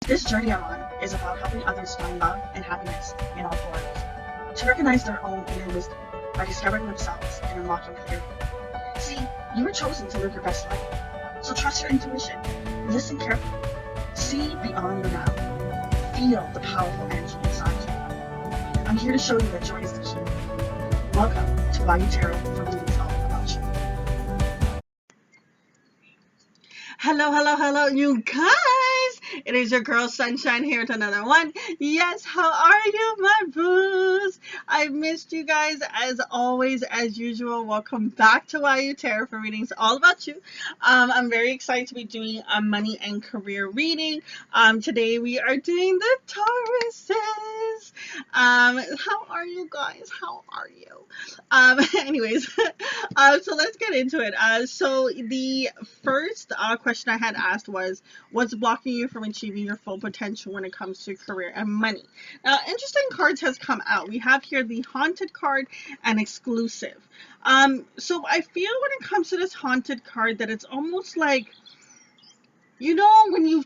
This journey I'm on is about helping others find love and happiness in all forms, to recognize their own inner wisdom by discovering themselves and unlocking clarity. See, you were chosen to live your best life, so trust your intuition, listen carefully, see beyond the now, feel the powerful energy inside you. I'm here to show you that joy is the key. Welcome to Why You Tarot for readings all about you. Hello, you guys. It is your girl Sunshine here with another one. Yes, how are you, my boos? I missed you guys as always, as usual. Welcome back to Why You Tarot for readings all about you. I'm very excited to be doing a money and career reading. Today we are doing the Tauruses. How are you guys? How are you? Anyways, so let's get into it. So the first question I had asked was, what's blocking you from achieving your full potential when it comes to career and money? Now, interesting cards has come out. We have here the Haunted card and Exclusive. So I feel when it comes to this Haunted card that it's almost like, you know, when you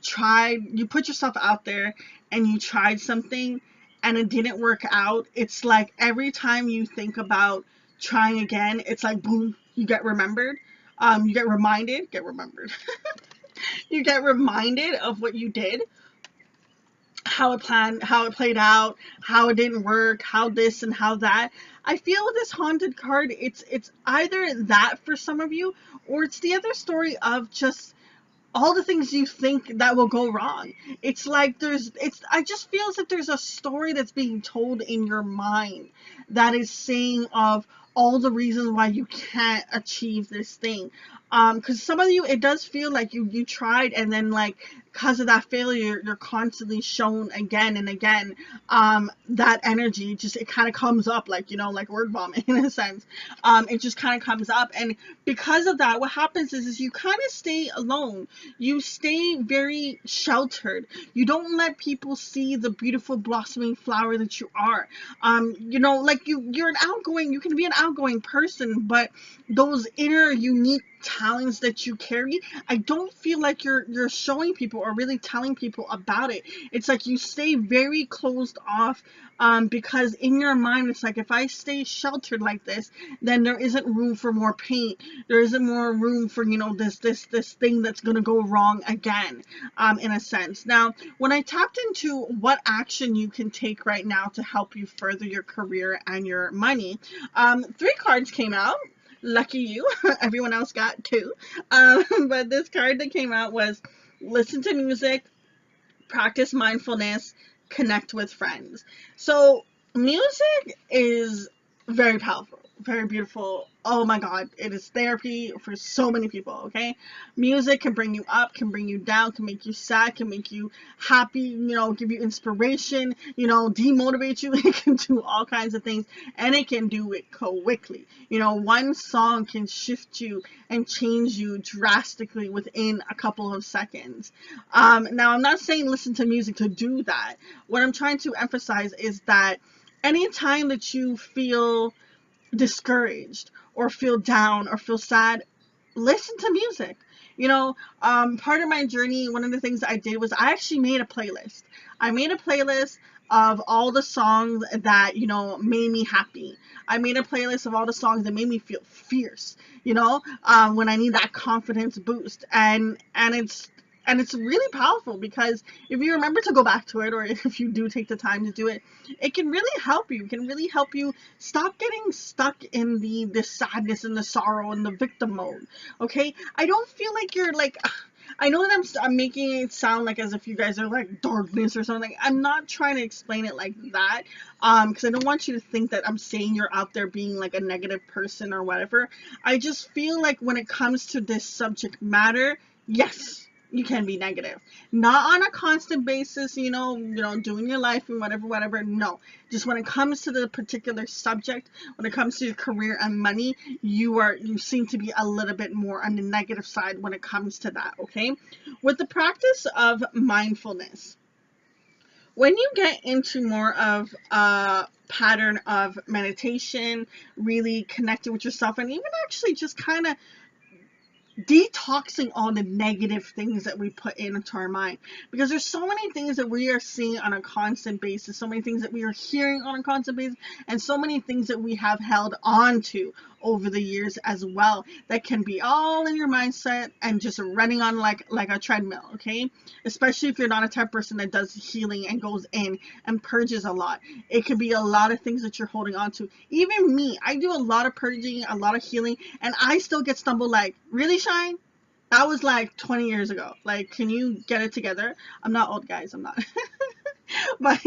put yourself out there and you tried something and it didn't work out, it's like every time you think about trying again, it's like boom, you get remembered. You get reminded, you get reminded of what you did, how it played out, how it didn't work, how this and how that. I feel with this Haunted card, it's either that for some of you, or it's the other story of just all the things you think that will go wrong. It's like I just feel as if there's a story that's being told in your mind that is saying of all the reasons why you can't achieve this thing. Because some of you, it does feel like you tried, and then like because of that failure, you're constantly shown again and again that energy. Just it kind of comes up like, you know, like word vomit in a sense. It just kind of comes up, and because of that, what happens is you kind of stay alone. You stay very sheltered. You don't let people see the beautiful blossoming flower that you are. You know, like you can be an outgoing person, but those inner unique talents that you carry, I don't feel like you're showing people or really telling people about it. It's like you stay very closed off, because in your mind it's like, if I stay sheltered like this, then there isn't room for more pain. There isn't more room for, you know, this thing that's gonna go wrong again, in a sense. Now, when I tapped into what action you can take right now to help you further your career and your money, 3 cards came out. Lucky you. Everyone else got 2. But this card that came out was listen to music, practice mindfulness, connect with friends. So music is very powerful, very beautiful. Oh my God, it is therapy for so many people, okay? Music can bring you up, can bring you down, can make you sad, can make you happy, you know, give you inspiration, you know, demotivate you. It can do all kinds of things, and it can do it quickly. You know, one song can shift you and change you drastically within a couple of seconds. Now, I'm not saying listen to music to do that. What I'm trying to emphasize is that anytime that you feel discouraged or feel down or feel sad, listen to music. You know, part of my journey, one of the things I did was I actually made a playlist. I made a playlist of all the songs that, you know, made me happy. I made a playlist of all the songs that made me feel fierce, you know, when I need that confidence boost. And it's really powerful, because if you remember to go back to it, or if you do take the time to do it, it can really help you. It can really help you stop getting stuck in the sadness and the sorrow and the victim mode. Okay, I don't feel like you're like. I know that I'm making it sound like as if you guys are like darkness or something. I'm not trying to explain it like that, because I don't want you to think that I'm saying you're out there being like a negative person or whatever. I just feel like when it comes to this subject matter, yes, you can be negative, not on a constant basis, doing your life and whatever. No, just when it comes to the particular subject, when it comes to your career and money, you seem to be a little bit more on the negative side when it comes to that. Okay, with the practice of mindfulness, when you get into more of a pattern of meditation, really connecting with yourself, and even actually just kind of detoxing all the negative things that we put into our mind, because there's so many things that we are seeing on a constant basis, so many things that we are hearing on a constant basis, and so many things that we have held on to over the years as well, that can be all in your mindset and just running on like a treadmill. Okay, especially if you're not a type of person that does healing and goes in and purges a lot. It could be a lot of things that you're holding on to. Even me, I do a lot of purging, a lot of healing, and I still get stumbled like, really, Shine? That was like 20 years ago. Like, can you get it together? I'm not old, guys. I'm not. But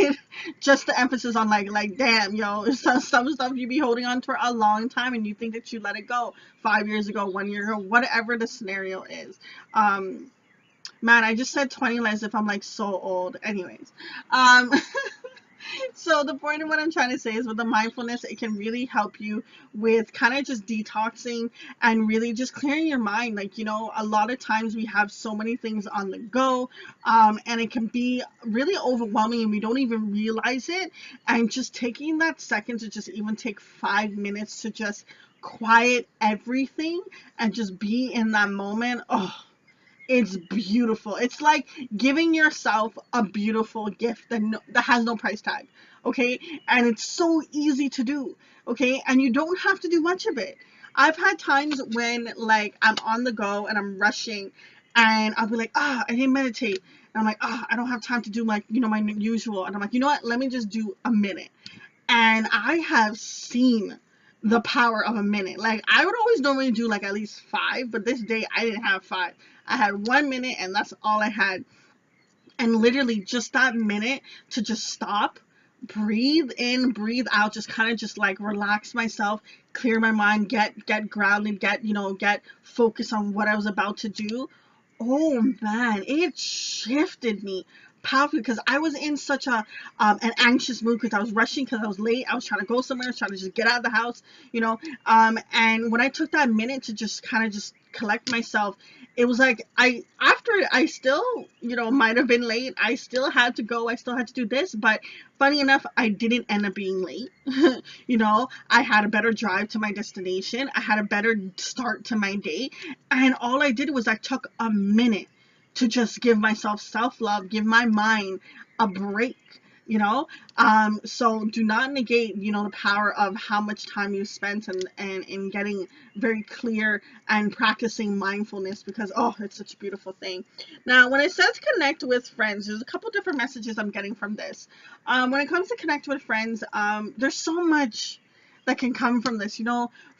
just the emphasis on like, damn, yo, some stuff you be holding on for a long time, and you think that you let it go 5 years ago, 1 year ago, whatever the scenario is. Man, I just said 20 as if I'm like so old. Anyways, um, so the point of what I'm trying to say is, with the mindfulness, it can really help you with kind of just detoxing and really just clearing your mind. Like, a lot of times we have so many things on the go, and it can be really overwhelming and we don't even realize it. And just taking that second to just even take 5 minutes to just quiet everything and just be in that moment. Oh, it's beautiful. It's like giving yourself a beautiful gift that has no price tag. Okay? And it's so easy to do. Okay? And you don't have to do much of it. I've had times when like I'm on the go and I'm rushing, and I'll be like, I didn't meditate. And I'm like, I don't have time to do my usual. And I'm like, you know what? Let me just do a minute. And I have seen the power of a minute. Like, I would always normally do like at least 5, but this day I didn't have 5. I had 1 minute, and that's all I had. And literally just that minute to just stop, breathe in, breathe out, just kind of just like relax myself, clear my mind, get grounded, get focused on what I was about to do. Oh man, it shifted me powerfully, because I was in such an anxious mood, because I was rushing, because I was late. I was trying to go somewhere. I was trying to just get out of the house, and when I took that minute to just kind of just collect myself, it was like after I still, might have been late. I still had to go. I still had to do this, but funny enough, I didn't end up being late. I had a better drive to my destination. I had a better start to my day. And all I did was I took a minute to just give myself self-love, give my mind a break, so do not negate, the power of how much time you spent and in getting very clear and practicing mindfulness, because, it's such a beautiful thing. Now, when it says connect with friends, there's a couple different messages I'm getting from this. When it comes to connect with friends, there's so much that can come from this.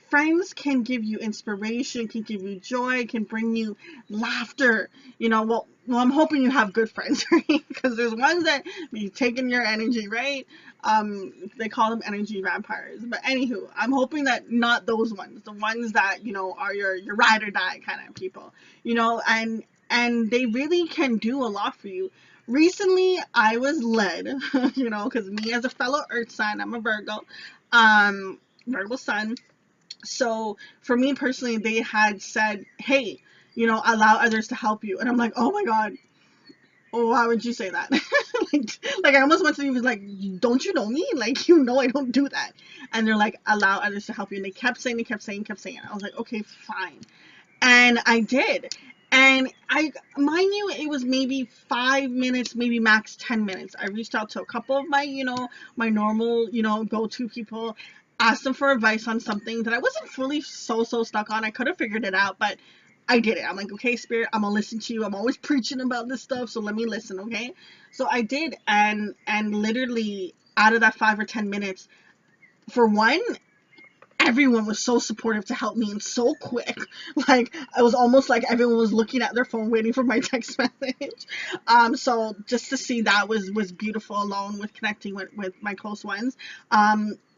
Friends can give you inspiration, can give you joy, can bring you laughter. Well, I'm hoping you have good friends, right? Because there's ones that be taking your energy, right? They call them energy vampires. But anywho, I'm hoping that not those ones, the ones that, are your ride or die kind of people, and they really can do a lot for you. Recently, I was led, because me as a fellow earth sign, I'm a Virgo, Virgo sun. So for me personally, they had said, hey, allow others to help you. And I'm like, oh my God, why would you say that? like I almost went to you, was like, don't you know me? Like, I don't do that. And they're like, allow others to help you. And they kept saying. I was like, okay, fine. And I did. And mind you, it was maybe 5 minutes, maybe max 10 minutes. I reached out to a couple of my, my normal, go-to people, asked them for advice on something that I wasn't fully so stuck on. I could have figured it out, but I did it. I'm like, okay, Spirit, I'm gonna listen to you. I'm always preaching about this stuff, so let me listen, okay? So I did, and literally out of that 5 or 10 minutes, for one, everyone was so supportive to help me, and so quick. Like, it was almost like everyone was looking at their phone waiting for my text message. So just to see that was beautiful, alone with connecting with my close ones.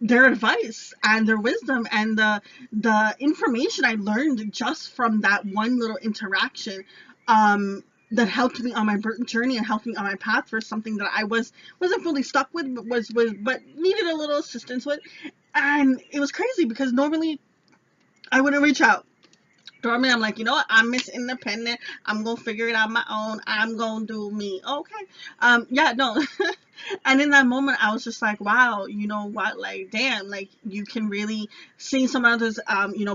Their advice and their wisdom and the information I learned just from that one little interaction, that helped me on my journey and helped me on my path for something that I wasn't fully stuck with, but needed a little assistance with. And it was crazy, because normally I wouldn't reach out. Normally I'm like, you know what, I'm Miss Independent. I'm gonna figure it out on my own. I'm gonna do me. Okay. Yeah, no. And in that moment, I was just like, wow, you know what? Like, damn, like you can really see some others,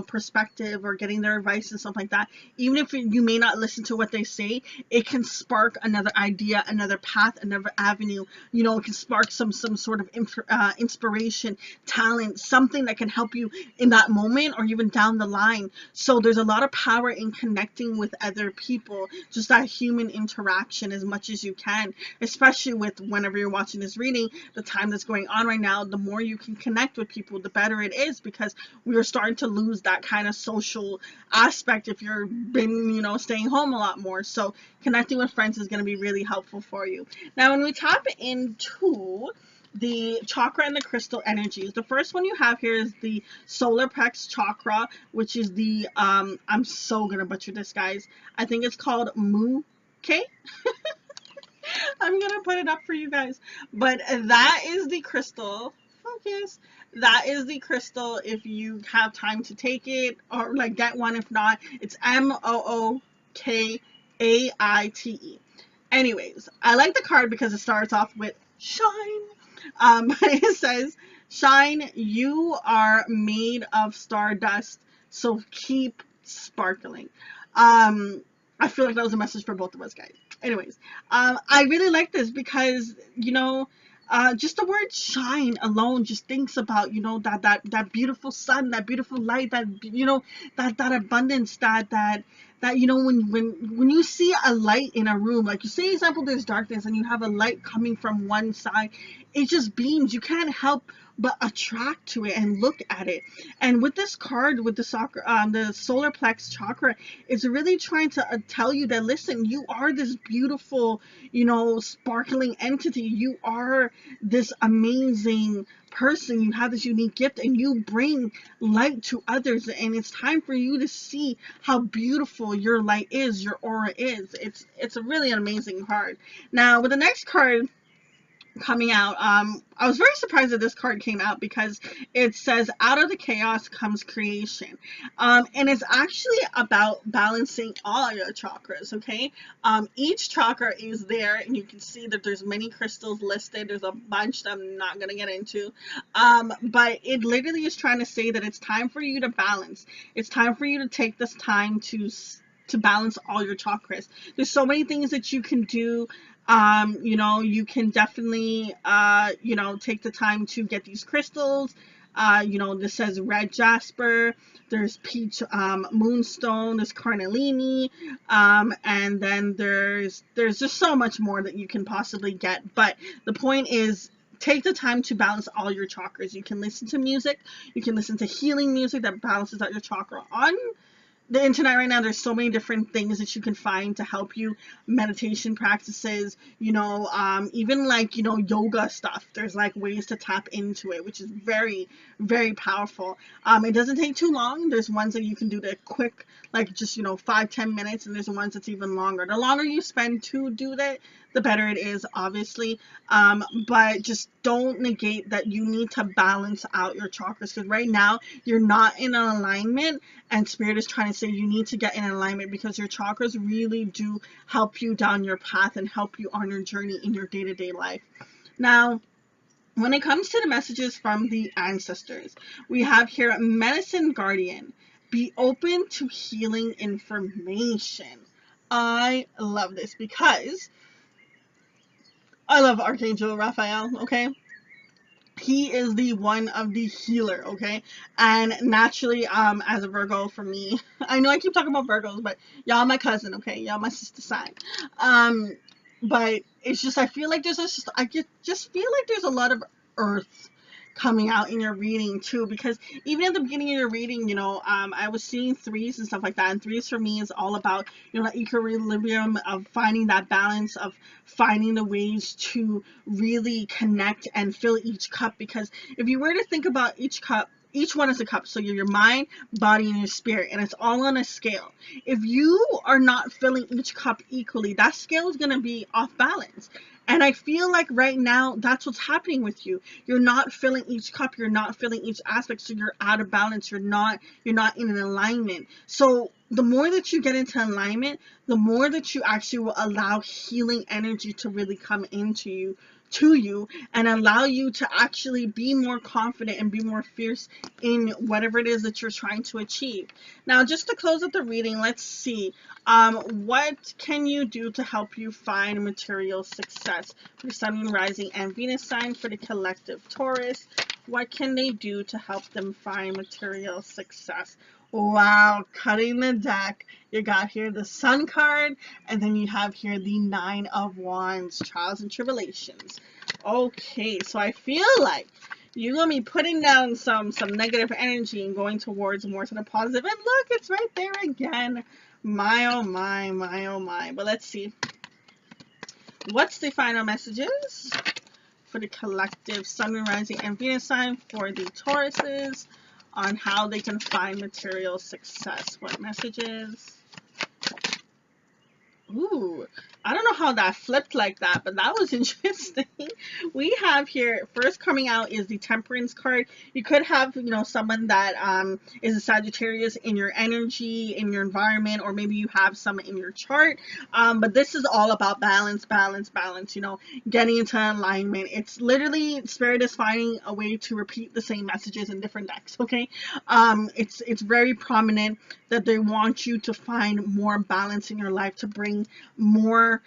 perspective or getting their advice and stuff like that. Even if you may not listen to what they say, it can spark another idea, another path, another avenue. It can spark some sort of inspiration, talent, something that can help you in that moment or even down the line. So there's a lot of power in connecting with other people, just that human interaction as much as you can, especially with whenever you're watching this reading, the time that's going on right now, the more you can connect with people, the better it is, because we are starting to lose that kind of social aspect if you're been, staying home a lot more. So connecting with friends is going to be really helpful for you. Now, when we tap into the chakra and the crystal energies, the first one you have here is the solar Pex Chakra, which is the I'm so gonna butcher this, guys. I think it's called Mu K. I'm gonna put it up for you guys. But that is the crystal. Focus. That is the crystal if you have time to take it, or like get one. If not, it's Mookaite. Anyways, I like the card because it starts off with shine. It says, shine, you are made of stardust, so keep sparkling. I feel like that was a message for both of us, guys. Anyways, I really like this because, just the word shine alone just thinks about, that beautiful sun, that beautiful light, that, that abundance, that when you see a light in a room, like you say, example, there's darkness and you have a light coming from one side, it just beams. You can't help but attract to it and look at it. And with this card, with the solar Plex chakra, it's really trying to tell you that, listen, you are this beautiful, sparkling entity. You are this amazing person. You have this unique gift and you bring light to others, and it's time for you to see how beautiful your light is, your aura is. It's a really amazing card. Now, with the next card coming out, I was very surprised that this card came out because it says out of the chaos comes creation, and it's actually about balancing all your chakras. Okay, each chakra is there, and you can see that there's many crystals listed. There's a bunch that I'm not gonna get into, but it literally is trying to say that it's time for you to balance. It's time for you to take this time to balance all your chakras. There's so many things that you can do. You can definitely, take the time to get these crystals. This says red jasper, there's peach, moonstone, there's carnellini, and then there's just so much more that you can possibly get. But the point is, take the time to balance all your chakras. You can listen to music, you can listen to healing music that balances out your chakra. On the internet right now, there's so many different things that you can find to help you. Meditation practices, even like, yoga stuff. There's like ways to tap into it, which is very, very powerful. It doesn't take too long. There's ones that you can do that quick, like just, 5-10 minutes, and there's ones that's even longer. The longer you spend to do that, the better it is, obviously. But just don't negate that you need to balance out your chakras, because right now you're not in an alignment, and Spirit is trying to say you need to get in alignment, because your chakras really do help you down your path and help you on your journey in your day-to-day life. Now, when it comes to the messages from the ancestors, we have here Medicine Guardian. Be open to healing information. I love this because I love Archangel Raphael, okay? He is the one of the healer, okay? And naturally, as a Virgo, for me, I know I keep talking about Virgos, but y'all my cousin, okay? Y'all my sister side. But it's just, I feel like I just feel like there's a lot of earth coming out in your reading too, because even at the beginning of your reading, I was seeing threes and stuff like that, and threes for me is all about, that equilibrium of finding that balance, of finding the ways to really connect and fill each cup. Because if you were to think about each cup, each one is a cup, so you're your mind, body, and your spirit, and it's all on a scale. If you are not filling each cup equally, that scale is going to be off balance. And I feel like right now, that's what's happening with you. You're not filling each cup. You're not filling each aspect. So you're out of balance. You're not in an alignment. So the more that you get into alignment, the more that you actually will allow healing energy to really come into you, to you, and allow you to actually be more confident and be more fierce in whatever it is that you're trying to achieve. Now, just to close up the reading, let's see. What can you do to help you find material success? For the Sun, Moon, Rising, and Venus sign for the collective Taurus, what can they do to help them find material success? Wow, cutting the deck. You got here the Sun card, and then you have here the Nine of Wands, trials and tribulations. Okay, so I feel like you're gonna be putting down some negative energy and going towards more to the positive. And look, it's right there again. My oh my, my oh my. But let's see. What's the final messages for the collective Sun, Moon, Rising, and Venus sign for the Tauruses on how they can find material success? What messages? Ooh, I don't know how that flipped like that, but that was interesting. We have here, first coming out is the Temperance card. You could have, someone that is a Sagittarius in your energy, in your environment, or maybe you have some in your chart. But this is all about balance, balance, balance, getting into alignment. It's literally, Spirit is finding a way to repeat the same messages in different decks, okay? It's very prominent that they want you to find more balance in your life, to bring more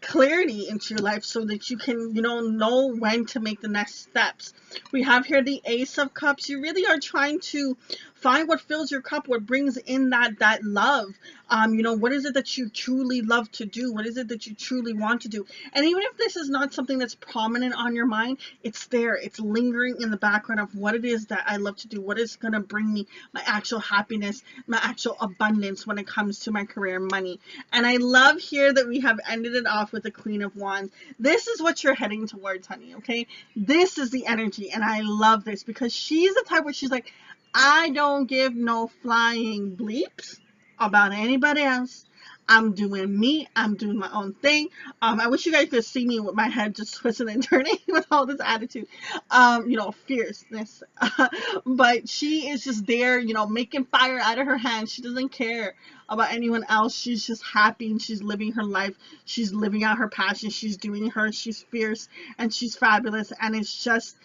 clarity into your life so that you can, know when to make the next steps. We have here the Ace of Cups. You really are trying to find what fills your cup, what brings in that love. What is it that you truly love to do? What is it that you truly want to do? And even if this is not something that's prominent on your mind, it's there. It's lingering in the background of what it is that I love to do. What is going to bring me my actual happiness, my actual abundance when it comes to my career and money. And I love here that we have ended it off with the Queen of Wands. This is what you're heading towards, honey, okay? This is the energy, and I love this because she's the type where she's like, I don't give no flying bleeps about anybody else. I'm doing me. I'm doing my own thing. I wish you guys could see me with my head just twisting and turning with all this attitude, fierceness. But she is just there, making fire out of her hands. She doesn't care about anyone else. She's just happy and she's living her life. She's living out her passion. She's doing her. She's fierce and she's fabulous. And it's just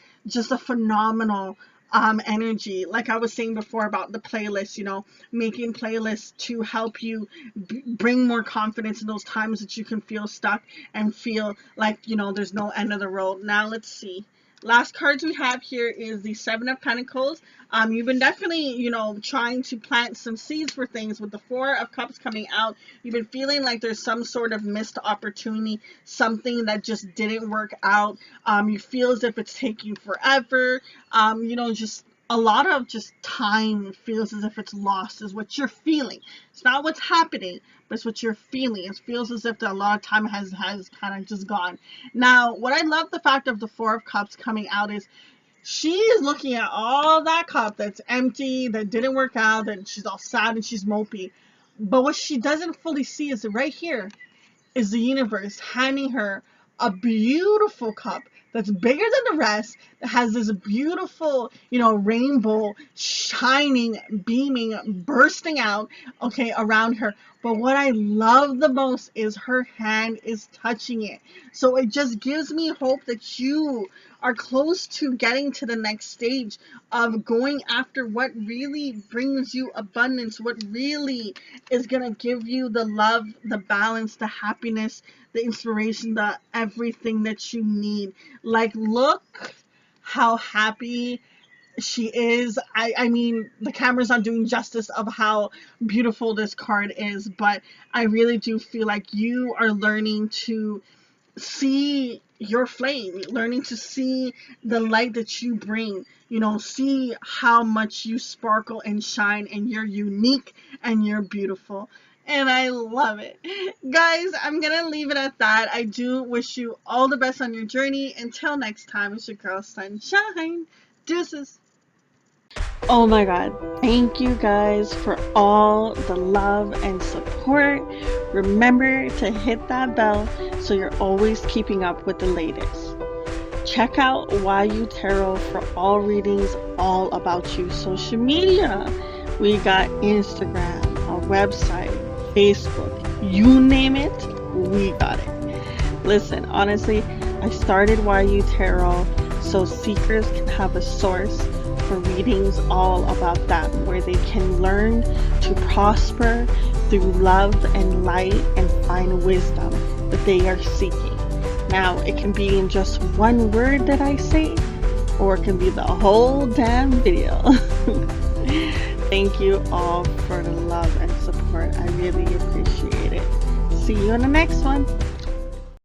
a phenomenal energy. Like I was saying before about the playlist, making playlists to help you bring more confidence in those times that you can feel stuck and feel like, there's no end of the road. Now let's see. Last cards we have here is the Seven of Pentacles. You've been definitely, trying to plant some seeds for things with the Four of Cups coming out. You've been feeling like there's some sort of missed opportunity, something that just didn't work out. You feel as if it's taking forever. Just a lot of just time feels as if it's lost is what you're feeling. It's not what's happening, but it's what you're feeling. It feels as if a lot of time has kind of just gone. Now, what I love the fact of the Four of Cups coming out is she is looking at all that cup that's empty, that didn't work out, that she's all sad and she's mopey. But what she doesn't fully see is that right here is the universe handing her a beautiful cup that's bigger than the rest, that has this beautiful, rainbow shining, beaming, bursting out, okay, around her. But what I love the most is her hand is touching it. So it just gives me hope that you are close to getting to the next stage of going after what really brings you abundance, what really is going to give you the love, the balance, the happiness, the inspiration, the everything that you need. Like, look how happy she is. I mean, the camera's not doing justice of how beautiful this card is, but I really do feel like you are learning to see your flame, learning to see the light that you bring, see how much you sparkle and shine, and you're unique and you're beautiful. And I love it. Guys, I'm going to leave it at that. I do wish you all the best on your journey. Until next time, it's your girl, Sunshine. Deuces. Oh my God. Thank you guys for all the love and support. Remember to hit that bell so you're always keeping up with the latest. Check out YU Tarot for all readings all about you. Social media. We got Instagram, website, Facebook, you name it, we got it. Listen, honestly, I started YU Tarot so seekers can have a source for readings all about them, where they can learn to prosper through love and light and find wisdom that they are seeking. Now, it can be in just one word that I say, or it can be the whole damn video. Thank you all for the love and support. I really appreciate it. See you in the next one.